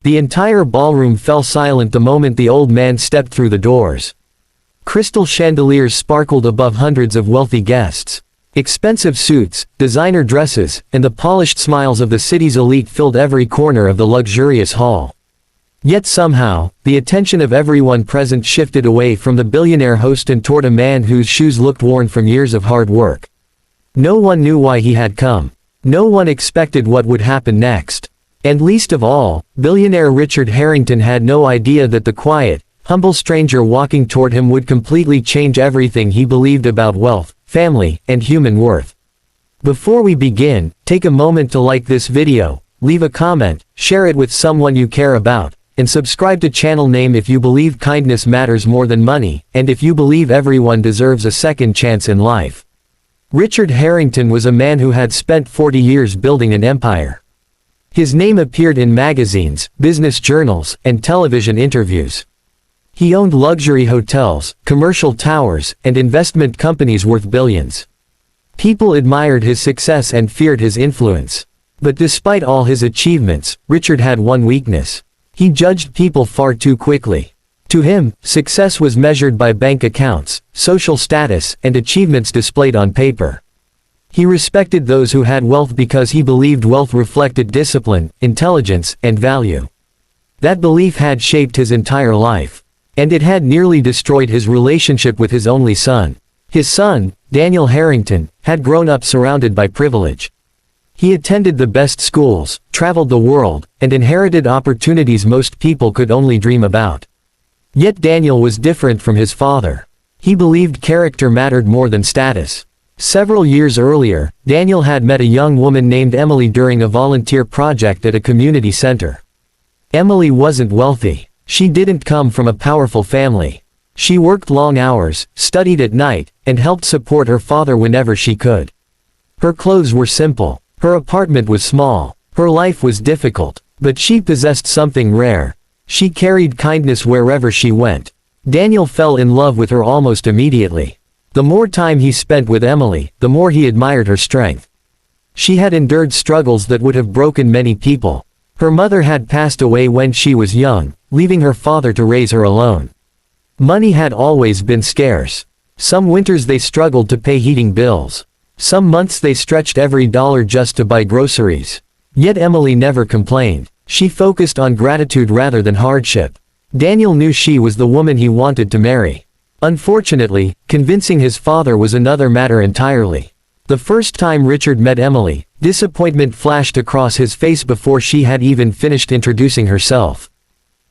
The entire ballroom fell silent the moment the old man stepped through the doors. Crystal chandeliers sparkled above hundreds of wealthy guests. Expensive suits, designer dresses, and the polished smiles of the city's elite filled every corner of the luxurious hall. Yet somehow, the attention of everyone present shifted away from the billionaire host and toward a man whose shoes looked worn from years of hard work. No one knew why he had come. No one expected what would happen next. And least of all, billionaire Richard Harrington had no idea that the quiet, humble stranger walking toward him would completely change everything he believed about wealth, family, and human worth. Before we begin, take a moment to like this video, leave a comment, share it with someone you care about, and subscribe to channel name if you believe kindness matters more than money, and if you believe everyone deserves a second chance in life. Richard Harrington was a man who had spent 40 years building an empire. His name appeared in magazines, business journals, and television interviews. He owned luxury hotels, commercial towers, and investment companies worth billions. People admired his success and feared his influence. But despite all his achievements, Richard had one weakness. He judged people far too quickly. To him, success was measured by bank accounts, social status, and achievements displayed on paper. He respected those who had wealth because he believed wealth reflected discipline, intelligence, and value. That belief had shaped his entire life. And it had nearly destroyed his relationship with his only son. His son, Daniel Harrington, had grown up surrounded by privilege. He attended the best schools, traveled the world, and inherited opportunities most people could only dream about. Yet Daniel was different from his father. He believed character mattered more than status. Several years earlier, Daniel had met a young woman named Emily during a volunteer project at a community center. Emily wasn't wealthy. She didn't come from a powerful family. She worked long hours, studied at night, and helped support her father whenever she could. Her clothes were simple. Her apartment was small. Her life was difficult. But she possessed something rare. She carried kindness wherever she went. Daniel fell in love with her almost immediately. The more time he spent with Emily, the more he admired her strength. She had endured struggles that would have broken many people. Her mother had passed away when she was young, leaving her father to raise her alone. Money had always been scarce. Some winters they struggled to pay heating bills. Some months they stretched every dollar just to buy groceries. Yet Emily never complained. She focused on gratitude rather than hardship. Daniel knew she was the woman he wanted to marry. Unfortunately, convincing his father was another matter entirely. The first time Richard met Emily, disappointment flashed across his face before she had even finished introducing herself.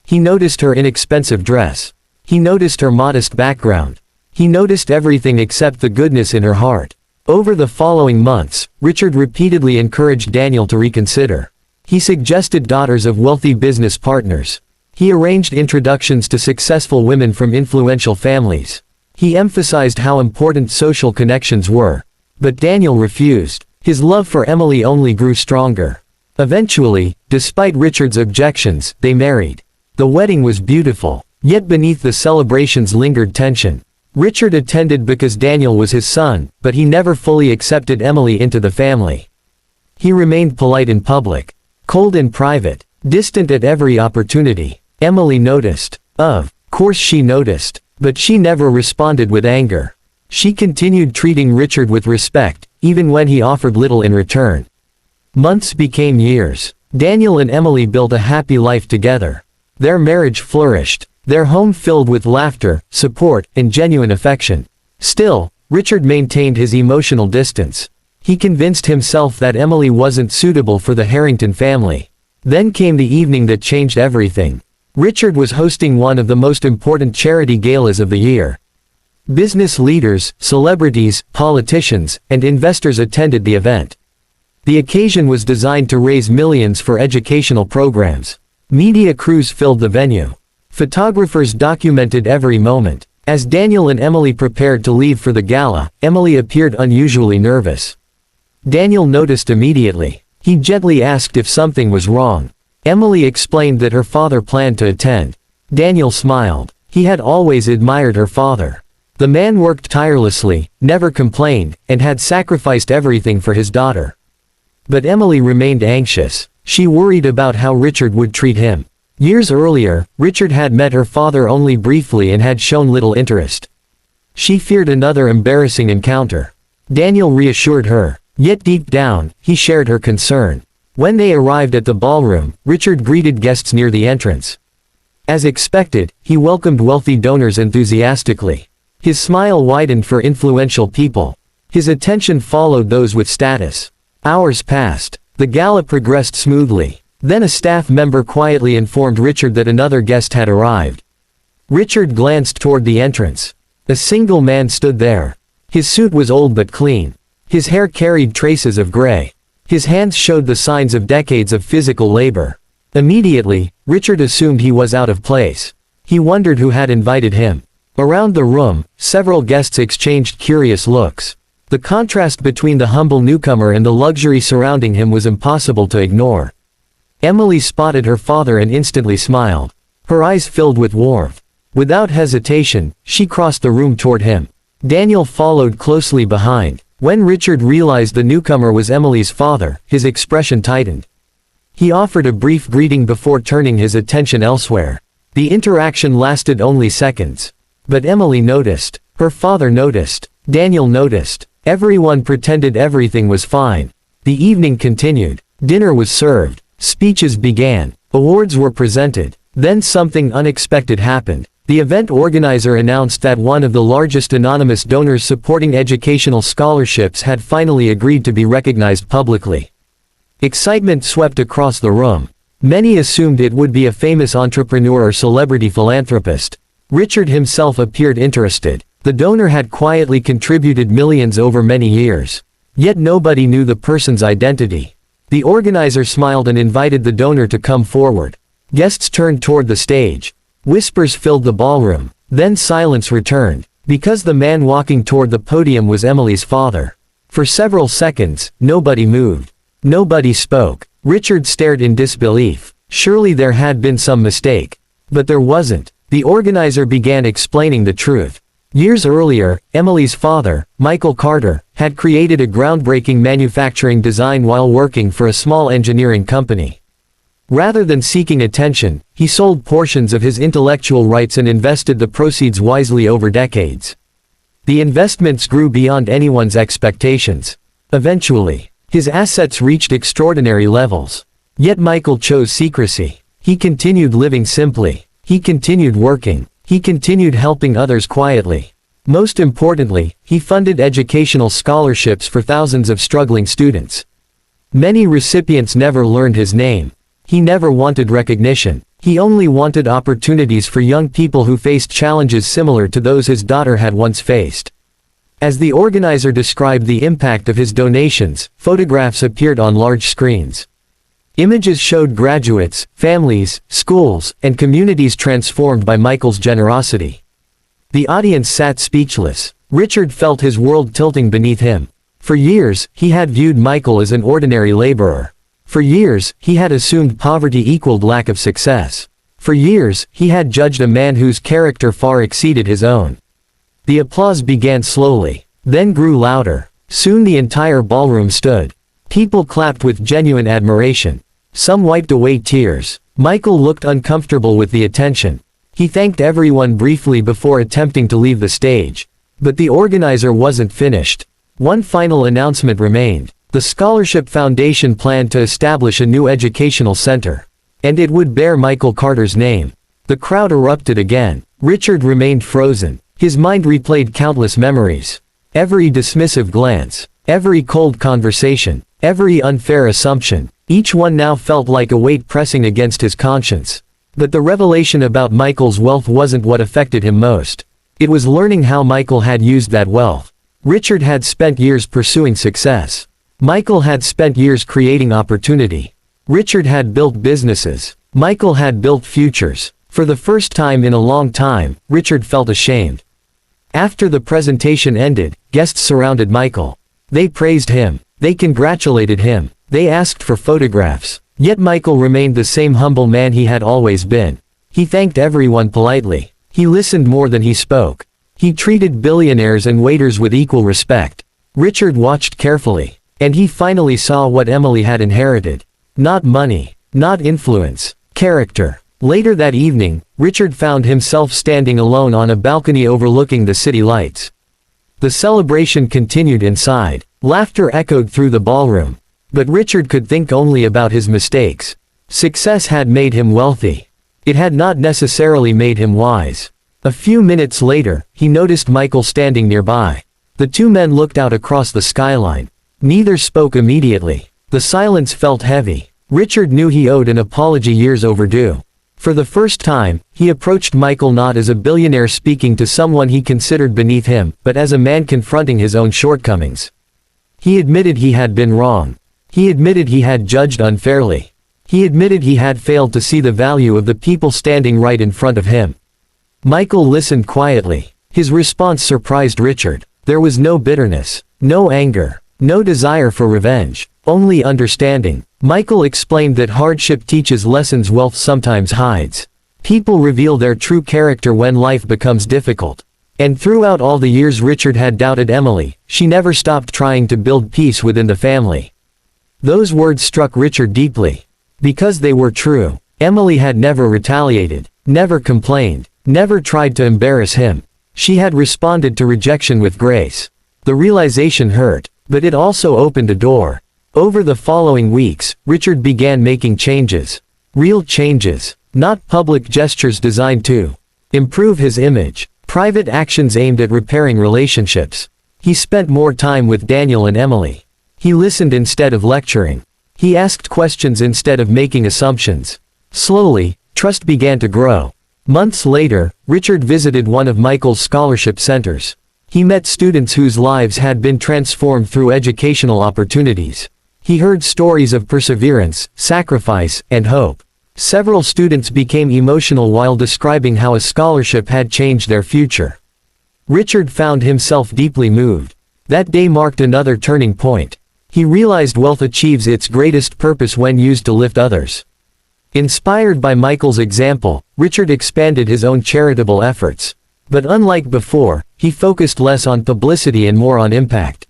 He noticed her inexpensive dress. He noticed her modest background. He noticed everything except the goodness in her heart. Over the following months, Richard repeatedly encouraged Daniel to reconsider. He suggested daughters of wealthy business partners. He arranged introductions to successful women from influential families. He emphasized how important social connections were. But Daniel refused. His love for Emily only grew stronger. Eventually, despite Richard's objections, they married. The wedding was beautiful, yet beneath the celebrations lingered tension. Richard attended because Daniel was his son, but he never fully accepted Emily into the family. He remained polite in public, cold in private, distant at every opportunity. Emily noticed. Of course she noticed, but she never responded with anger. She continued treating Richard with respect, even when he offered little in return. Months became years. Daniel and Emily built a happy life together. Their marriage flourished, their home filled with laughter, support, and genuine affection. Still, Richard maintained his emotional distance. He convinced himself that Emily wasn't suitable for the Harrington family. Then came the evening that changed everything. Richard was hosting one of the most important charity galas of the year. Business leaders, celebrities, politicians, and investors attended the event. The occasion was designed to raise millions for educational programs. Media crews filled the venue. Photographers documented every moment. As Daniel and Emily prepared to leave for the gala, Emily appeared unusually nervous. Daniel noticed immediately. He gently asked if something was wrong. Emily explained that her father planned to attend. Daniel smiled. He had always admired her father. The man worked tirelessly, never complained, and had sacrificed everything for his daughter. But Emily remained anxious. She worried about how Richard would treat him. Years earlier, Richard had met her father only briefly and had shown little interest. She feared another embarrassing encounter. Daniel reassured her. Yet deep down, he shared her concern. When they arrived at the ballroom, Richard greeted guests near the entrance. As expected, he welcomed wealthy donors enthusiastically. His smile widened for influential people. His attention followed those with status. Hours passed. The gala progressed smoothly. Then a staff member quietly informed Richard that another guest had arrived. Richard glanced toward the entrance. A single man stood there. His suit was old but clean. His hair carried traces of gray. His hands showed the signs of decades of physical labor. Immediately, Richard assumed he was out of place. He wondered who had invited him. Around the room, several guests exchanged curious looks. The contrast between the humble newcomer and the luxury surrounding him was impossible to ignore. Emily spotted her father and instantly smiled. Her eyes filled with warmth. Without hesitation, she crossed the room toward him. Daniel followed closely behind. When Richard realized the newcomer was Emily's father, his expression tightened. He offered a brief greeting before turning his attention elsewhere. The interaction lasted only seconds. But Emily noticed. Her father noticed. Daniel noticed. Everyone pretended everything was fine. The evening continued. Dinner was served. Speeches began. Awards were presented. Then something unexpected happened. The event organizer announced that one of the largest anonymous donors supporting educational scholarships had finally agreed to be recognized publicly. Excitement swept across the room. Many assumed it would be a famous entrepreneur or celebrity philanthropist. Richard himself appeared interested. The donor had quietly contributed millions over many years. Yet nobody knew the person's identity. The organizer smiled and invited the donor to come forward. Guests turned toward the stage. Whispers filled the ballroom. Then silence returned, because the man walking toward the podium was Emily's father. For several seconds, nobody moved. Nobody spoke. Richard stared in disbelief. Surely there had been some mistake. But there wasn't. The organizer began explaining the truth. Years earlier, Emily's father, Michael Carter, had created a groundbreaking manufacturing design while working for a small engineering company. Rather than seeking attention, he sold portions of his intellectual rights and invested the proceeds wisely over decades. The investments grew beyond anyone's expectations. Eventually, his assets reached extraordinary levels. Yet Michael chose secrecy. He continued living simply. He continued working. He continued helping others quietly. Most importantly, he funded educational scholarships for thousands of struggling students. Many recipients never learned his name. He never wanted recognition. He only wanted opportunities for young people who faced challenges similar to those his daughter had once faced. As the organizer described the impact of his donations, photographs appeared on large screens. Images showed graduates, families, schools, and communities transformed by Michael's generosity. The audience sat speechless. Richard felt his world tilting beneath him. For years, he had viewed Michael as an ordinary laborer. For years, he had assumed poverty equaled lack of success. For years, he had judged a man whose character far exceeded his own. The applause began slowly, then grew louder. Soon the entire ballroom stood. People clapped with genuine admiration. Some wiped away tears. Michael looked uncomfortable with the attention. He thanked everyone briefly before attempting to leave the stage. But the organizer wasn't finished. One final announcement remained. The Scholarship Foundation planned to establish a new educational center. And it would bear Michael Carter's name. The crowd erupted again. Richard remained frozen. His mind replayed countless memories. Every dismissive glance. Every cold conversation. Every unfair assumption. Each one now felt like a weight pressing against his conscience. But the revelation about Michael's wealth wasn't what affected him most. It was learning how Michael had used that wealth. Richard had spent years pursuing success. Michael had spent years creating opportunity. Richard had built businesses. Michael had built futures. For the first time in a long time, Richard felt ashamed. After the presentation ended, guests surrounded Michael. They praised him. They congratulated him. They asked for photographs. Yet Michael remained the same humble man he had always been. He thanked everyone politely. He listened more than he spoke. He treated billionaires and waiters with equal respect. Richard watched carefully. And he finally saw what Emily had inherited. Not money. Not influence. Character. Later that evening, Richard found himself standing alone on a balcony overlooking the city lights. The celebration continued inside. Laughter echoed through the ballroom. But Richard could think only about his mistakes. Success had made him wealthy. It had not necessarily made him wise. A few minutes later, he noticed Michael standing nearby. The two men looked out across the skyline. Neither spoke immediately. The silence felt heavy. Richard knew he owed an apology years overdue. For the first time, he approached Michael not as a billionaire speaking to someone he considered beneath him, but as a man confronting his own shortcomings. He admitted he had been wrong. He admitted he had judged unfairly. He admitted he had failed to see the value of the people standing right in front of him. Michael listened quietly. His response surprised Richard. There was no bitterness, no anger, no desire for revenge, only understanding. Michael explained that hardship teaches lessons wealth sometimes hides. People reveal their true character when life becomes difficult. And throughout all the years Richard had doubted Emily, she never stopped trying to build peace within the family. Those words struck Richard deeply. Because they were true. Emily had never retaliated, never complained, never tried to embarrass him. She had responded to rejection with grace. The realization hurt, but it also opened a door. Over the following weeks, Richard began making changes. Real changes, not public gestures designed to improve his image. Private actions aimed at repairing relationships. He spent more time with Daniel and Emily. He listened instead of lecturing. He asked questions instead of making assumptions. Slowly, trust began to grow. Months later, Richard visited one of Michael's scholarship centers. He met students whose lives had been transformed through educational opportunities. He heard stories of perseverance, sacrifice, and hope. Several students became emotional while describing how a scholarship had changed their future. Richard found himself deeply moved. That day marked another turning point. He realized wealth achieves its greatest purpose when used to lift others. Inspired by Michael's example, Richard expanded his own charitable efforts. But unlike before, he focused less on publicity and more on impact.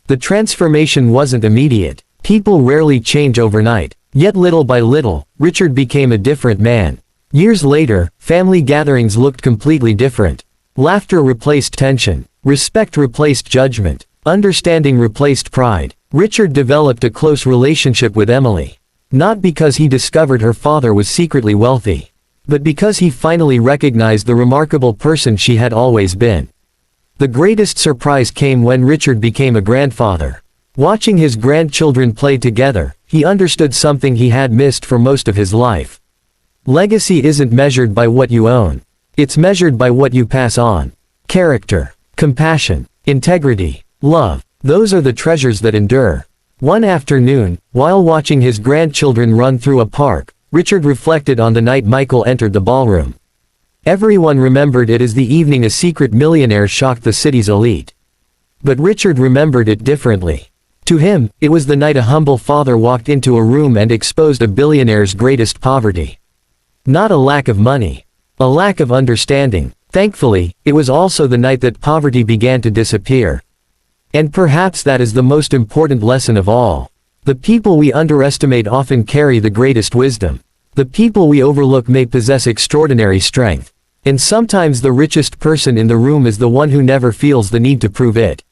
The transformation wasn't immediate. People rarely change overnight. Yet little by little, Richard became a different man. Years later, family gatherings looked completely different. Laughter replaced tension. Respect replaced judgment. Understanding replaced pride. Richard developed a close relationship with Emily. Not because he discovered her father was secretly wealthy, but because he finally recognized the remarkable person she had always been. The greatest surprise came when Richard became a grandfather. Watching his grandchildren play together, he understood something he had missed for most of his life. Legacy isn't measured by what you own. It's measured by what you pass on. Character, compassion, integrity, love, those are the treasures that endure. One afternoon, while watching his grandchildren run through a park, Richard reflected on the night Michael entered the ballroom. Everyone remembered it as the evening a secret millionaire shocked the city's elite. But Richard remembered it differently. To him, it was the night a humble father walked into a room and exposed a billionaire's greatest poverty. Not a lack of money. A lack of understanding. Thankfully, it was also the night that poverty began to disappear. And perhaps that is the most important lesson of all. The people we underestimate often carry the greatest wisdom. The people we overlook may possess extraordinary strength. And sometimes the richest person in the room is the one who never feels the need to prove it.